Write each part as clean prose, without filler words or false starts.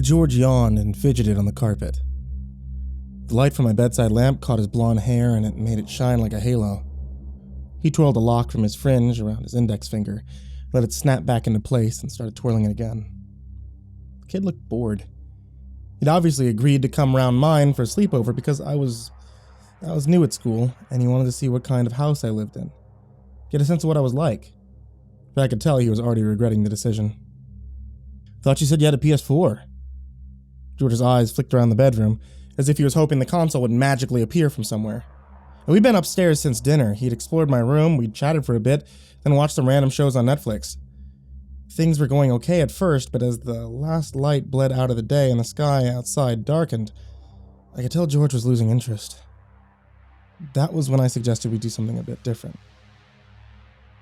George yawned and fidgeted on the carpet. The light from my bedside lamp caught his blonde hair and it made it shine like a halo. He twirled a lock from his fringe around his index finger, let it snap back into place, and started twirling it again. The kid looked bored. He'd obviously agreed to come round mine for a sleepover because I was new at school, and he wanted to see what kind of house I lived in. Get a sense of what I was like. But I could tell he was already regretting the decision. Thought you said you had a PS4. George's eyes flicked around the bedroom, as if he was hoping the console would magically appear from somewhere. We'd been upstairs since dinner. He'd explored my room, we'd chatted for a bit, then watched some random shows on Netflix. Things were going okay at first, but as the last light bled out of the day and the sky outside darkened, I could tell George was losing interest. That was when I suggested we do something a bit different.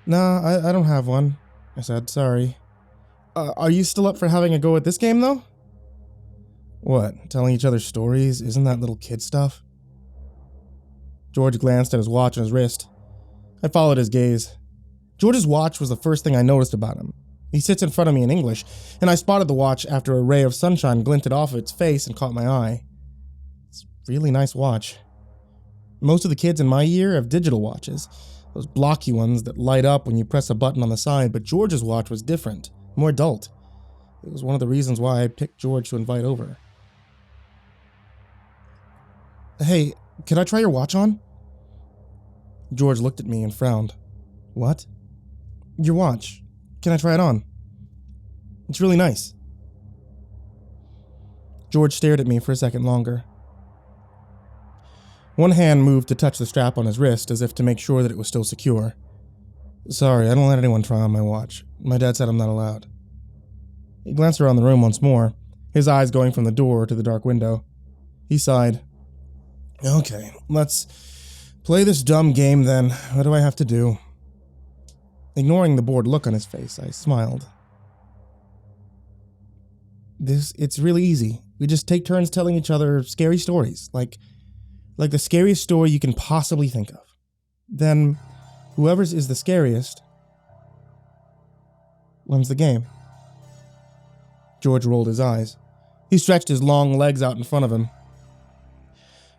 Nah, I don't have one, I said, sorry. Are you still up for having a go at this game, though? What, telling each other stories? Isn't that little kid stuff? George glanced at his watch on his wrist. I followed his gaze. George's watch was the first thing I noticed about him. He sits in front of me in English, and I spotted the watch after a ray of sunshine glinted off of its face and caught my eye. It's a really nice watch. Most of the kids in my year have digital watches, those blocky ones that light up when you press a button on the side, but George's watch was different, more adult. It was one of the reasons why I picked George to invite over. Hey, can I try your watch on? George looked at me and frowned. What? Your watch. Can I try it on? It's really nice. George stared at me for a second longer. One hand moved to touch the strap on his wrist as if to make sure that it was still secure. Sorry, I don't let anyone try on my watch. My dad said I'm not allowed. He glanced around the room once more, his eyes going from the door to the dark window. He sighed. Okay, let's play this dumb game then. What do I have to do? Ignoring the bored look on his face, I smiled. It's really easy. We just take turns telling each other scary stories, like the scariest story you can possibly think of. Then, whoever's is the scariest wins the game. George rolled his eyes. He stretched his long legs out in front of him.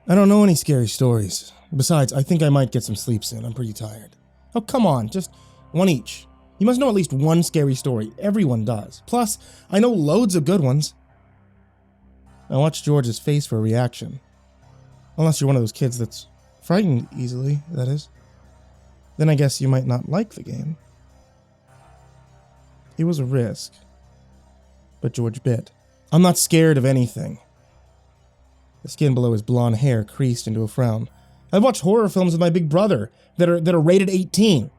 I don't know any scary stories. Besides, I think I might get some sleep soon. I'm pretty tired. Oh, come on, just one each. You must know at least one scary story. Everyone does. Plus, I know loads of good ones. I watched George's face for a reaction. Unless you're one of those kids that's frightened easily, that is. Then I guess you might not like the game. It was a risk. But George bit. I'm not scared of anything. The skin below his blonde hair creased into a frown. I've watched horror films with my big brother that are rated 18.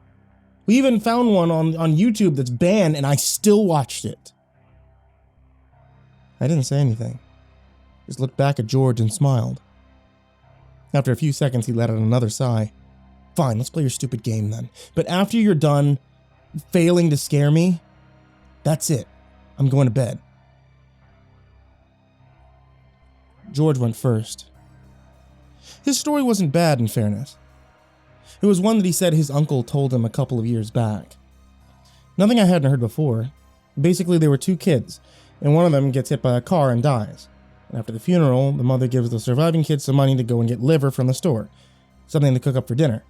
We even found one on YouTube that's banned, and I still watched it. I didn't say anything. Just looked back at George and smiled. After a few seconds, he let out another sigh. Fine, let's play your stupid game then. But after you're done failing to scare me, that's it. I'm going to bed. George went first. His story wasn't bad, in fairness. It was one that he said his uncle told him a couple of years back. Nothing I hadn't heard before. Basically, there were two kids, and one of them gets hit by a car and dies. And after the funeral, the mother gives the surviving kid some money to go and get liver from the store, something to cook up for dinner.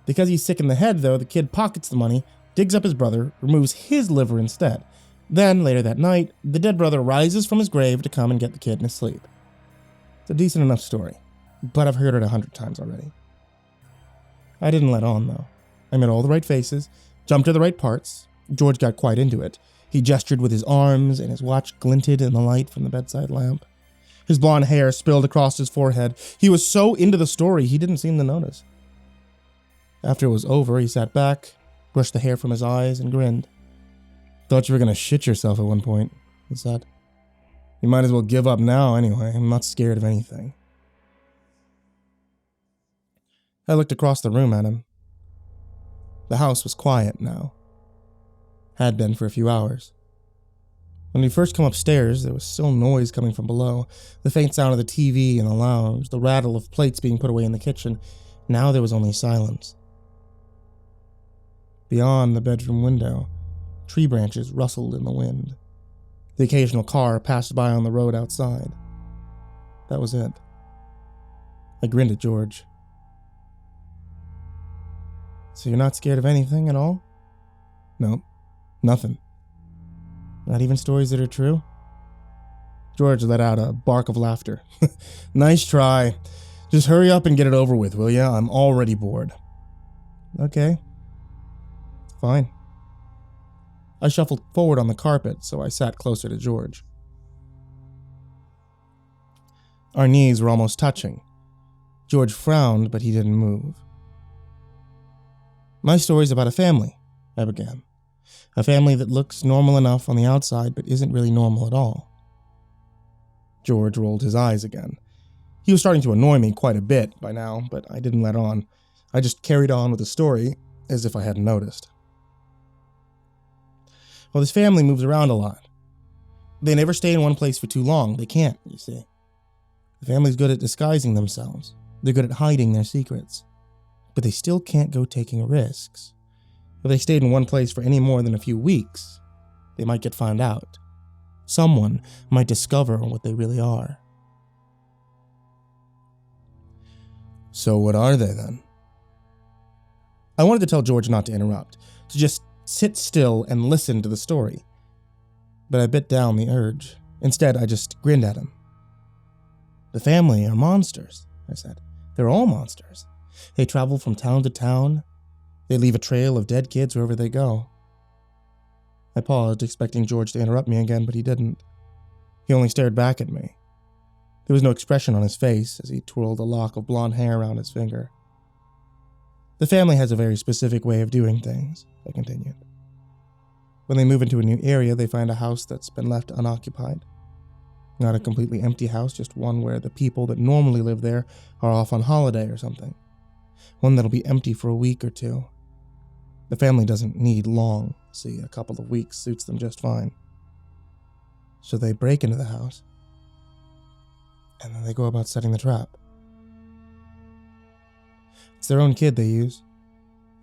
Because he's sick in the head, though, the kid pockets the money, digs up his brother, removes his liver instead. Then, later that night, the dead brother rises from his grave to come and get the kid in his sleep. It's a decent enough story, but I've heard it 100 times already. I didn't let on, though. I made all the right faces, jumped to the right parts. George got quite into it. He gestured with his arms, and his watch glinted in the light from the bedside lamp. His blonde hair spilled across his forehead. He was so into the story, he didn't seem to notice. After it was over, he sat back, brushed the hair from his eyes, and grinned. Thought you were going to shit yourself at one point, he said. You might as well give up now anyway. I'm not scared of anything. I looked across the room at him. The house was quiet now. Had been for a few hours. When we first come upstairs, there was still noise coming from below. The faint sound of the TV in the lounge, the rattle of plates being put away in the kitchen. Now there was only silence. Beyond the bedroom window, tree branches rustled in the wind. The occasional car passed by on the road outside. That was it. I grinned at George. So you're not scared of anything at all? Nope, nothing. Not even stories that are true? George let out a bark of laughter. Nice try. Just hurry up and get it over with, will ya? I'm already bored. Okay. Fine. I shuffled forward on the carpet, so I sat closer to George. Our knees were almost touching. George frowned, but he didn't move. My story's about a family, I began. A family that looks normal enough on the outside, but isn't really normal at all. George rolled his eyes again. He was starting to annoy me quite a bit by now, but I didn't let on. I just carried on with the story as if I hadn't noticed. Well, this family moves around a lot. They never stay in one place for too long. They can't, you see. The family's good at disguising themselves. They're good at hiding their secrets. But they still can't go taking risks. If they stayed in one place for any more than a few weeks, they might get found out. Someone might discover what they really are. So what are they then? I wanted to tell George not to interrupt, to just sit still and listen to the story. But I bit down the urge. Instead, I just grinned at him. The family are monsters, I said. They're all monsters. They travel from town to town. They leave a trail of dead kids wherever they go. I paused, expecting George to interrupt me again, but he didn't. He only stared back at me. There was no expression on his face as he twirled a lock of blonde hair around his finger. The family has a very specific way of doing things, I continued. When they move into a new area, they find a house that's been left unoccupied. Not a completely empty house, just one where the people that normally live there are off on holiday or something. One that'll be empty for a week or two. The family doesn't need long. See, a couple of weeks suits them just fine. So they break into the house, and then they go about setting the trap. It's their own kid they use.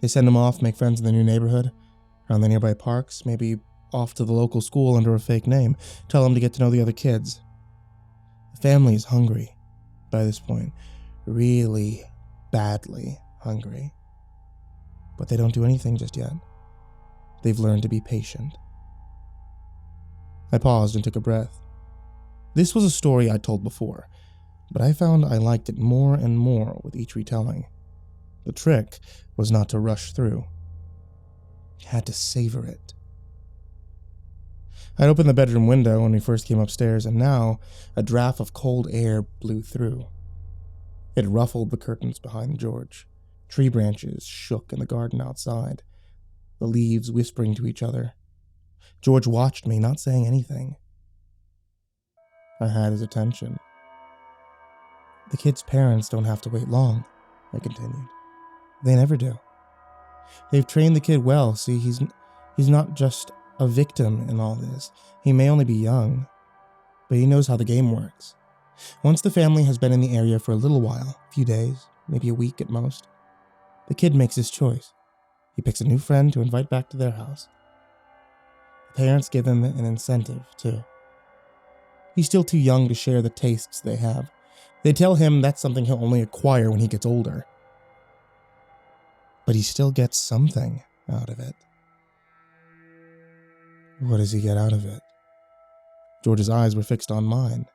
They send him off, make friends in the new neighborhood, around the nearby parks, maybe off to the local school under a fake name, tell them to get to know the other kids. The family is hungry by this point, really badly hungry. But they don't do anything just yet. They've learned to be patient. I paused and took a breath. This was a story I'd told before, but I found I liked it more and more with each retelling. The trick was not to rush through. You had to savor it. I'd opened the bedroom window when we first came upstairs, and now a draft of cold air blew through. It ruffled the curtains behind George. Tree branches shook in the garden outside, the leaves whispering to each other. George watched me, not saying anything. I had his attention. The kid's parents don't have to wait long, I continued. They never do. They've trained the kid well. See, he's not just a victim in all this. He may only be young, but he knows how the game works. Once the family has been in the area for a little while, a few days, maybe a week at most, the kid makes his choice. He picks a new friend to invite back to their house. The parents give him an incentive, too. He's still too young to share the tastes they have. They tell him that's something he'll only acquire when he gets older. But he still gets something out of it. What does he get out of it? George's eyes were fixed on mine.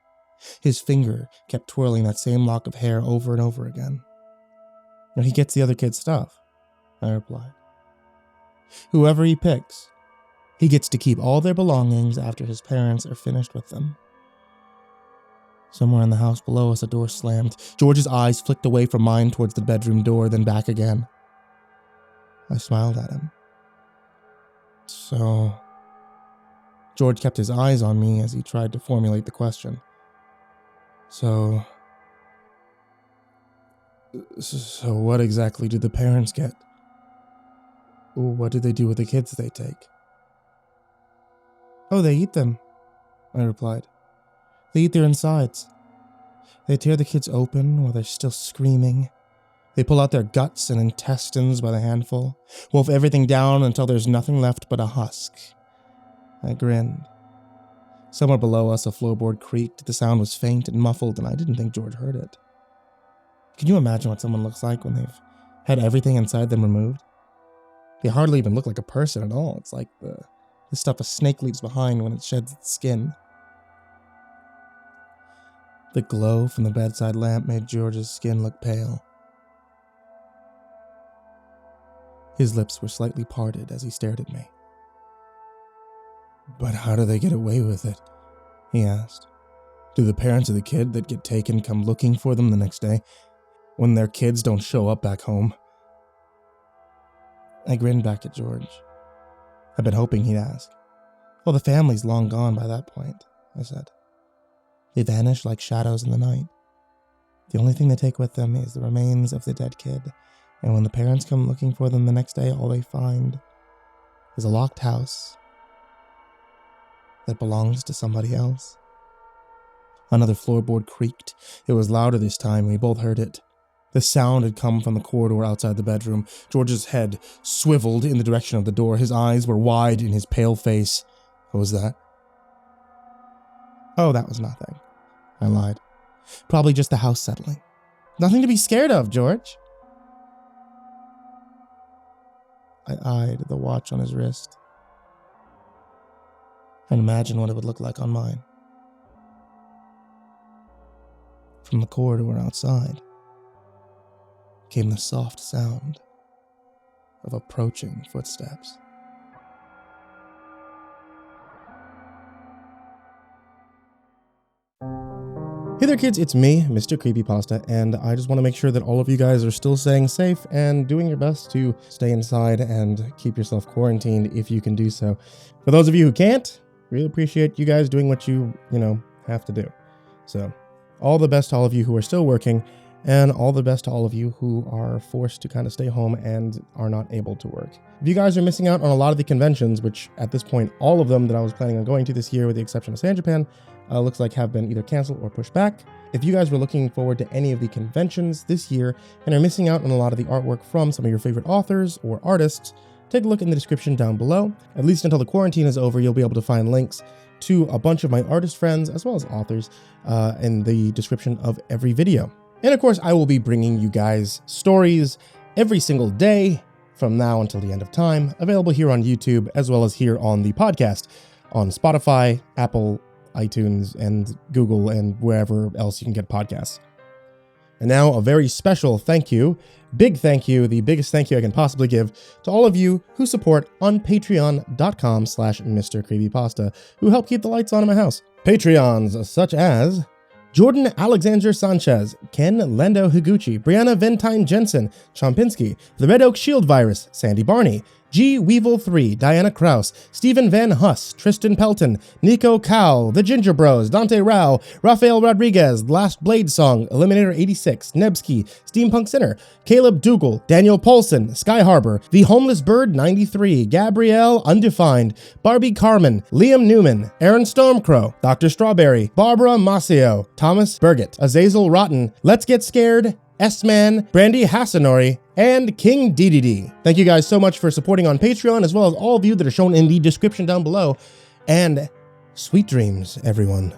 His finger kept twirling that same lock of hair over and over again. No, he gets the other kid's stuff, I replied. Whoever he picks, he gets to keep all their belongings after his parents are finished with them. Somewhere in the house below us, a door slammed. George's eyes flicked away from mine towards the bedroom door, then back again. I smiled at him. So... George kept his eyes on me as he tried to formulate the question. So what exactly do the parents get? What do they do with the kids they take? Oh, they eat them, I replied. They eat their insides. They tear the kids open while they're still screaming. They pull out their guts and intestines by the handful, wolf everything down until there's nothing left but a husk. I grinned. Somewhere below us, a floorboard creaked. The sound was faint and muffled, and I didn't think George heard it. Can you imagine what someone looks like when they've had everything inside them removed? They hardly even look like a person at all. It's like the stuff a snake leaves behind when it sheds its skin. The glow from the bedside lamp made George's skin look pale. His lips were slightly parted as he stared at me. "But how do they get away with it?" he asked. "Do the parents of the kid that get taken come looking for them the next day, when their kids don't show up back home?" I grinned back at George. I'd been hoping he'd ask. "Well, the family's long gone by that point," I said. "They vanish like shadows in the night. The only thing they take with them is the remains of the dead kid, and when the parents come looking for them the next day, all they find is a locked house that belongs to somebody else." Another floorboard creaked. It was louder this time, and we both heard it. The sound had come from the corridor outside the bedroom. George's head swiveled in the direction of the door. His eyes were wide in his pale face. "What was that?" "Oh, that was nothing," I lied. "Probably just the house settling. Nothing to be scared of, George." I eyed the watch on his wrist and imagined what it would look like on mine. From the corridor outside came the soft sound of approaching footsteps. Hey there kids, it's me, Mr. Creepypasta, and I just want to make sure that all of you guys are still staying safe and doing your best to stay inside and keep yourself quarantined if you can do so. For those of you who can't, really appreciate you guys doing what you have to do. So, all the best to all of you who are still working, and all the best to all of you who are forced to kind of stay home and are not able to work. If you guys are missing out on a lot of the conventions, which at this point, all of them that I was planning on going to this year, with the exception of San Japan, looks like have been either canceled or pushed back. If you guys were looking forward to any of the conventions this year and are missing out on a lot of the artwork from some of your favorite authors or artists, take a look in the description down below. At least until the quarantine is over, you'll be able to find links to a bunch of my artist friends as well as authors in the description of every video. And of course, I will be bringing you guys stories every single day from now until the end of time, available here on YouTube as well as here on the podcast on Spotify, Apple, iTunes, and Google, and wherever else you can get podcasts. And now a very special thank you, big thank you, the biggest thank you I can possibly give to all of you who support on patreon.com/MrCreepypasta, who help keep the lights on in my house. Patreons such as Jordan Alexander Sanchez, Ken Lando Higuchi, Brianna Van Tine-Janzen, Chompski, TheRedOakShieldVirus, Sindee Barney, G. Weevil3, Diana Kraus, Stephen VanHuss, Tristain Pelton, Nico, TheGingerBroz, Dante Rowe, Raphael Rodriguez, Lastbladesong, Eliminator86, Nebsky, SteampunkSinner, Kaleb Dougal, Daniel Poulsen, Sky Harbor, The Homeless Bird 93, Gabrielle Undefined, Barbie Carmen, Liam Newman, Aaron Stormcrow, Dr. Strawberry, Barbara Masio, Thomas Burgett, Azazel Rotten, Let's Get Scared, S-Man, Brandy Hasanori, and King DDD. Thank you guys so much for supporting on Patreon, as well as all of you that are shown in the description down below. And sweet dreams, everyone.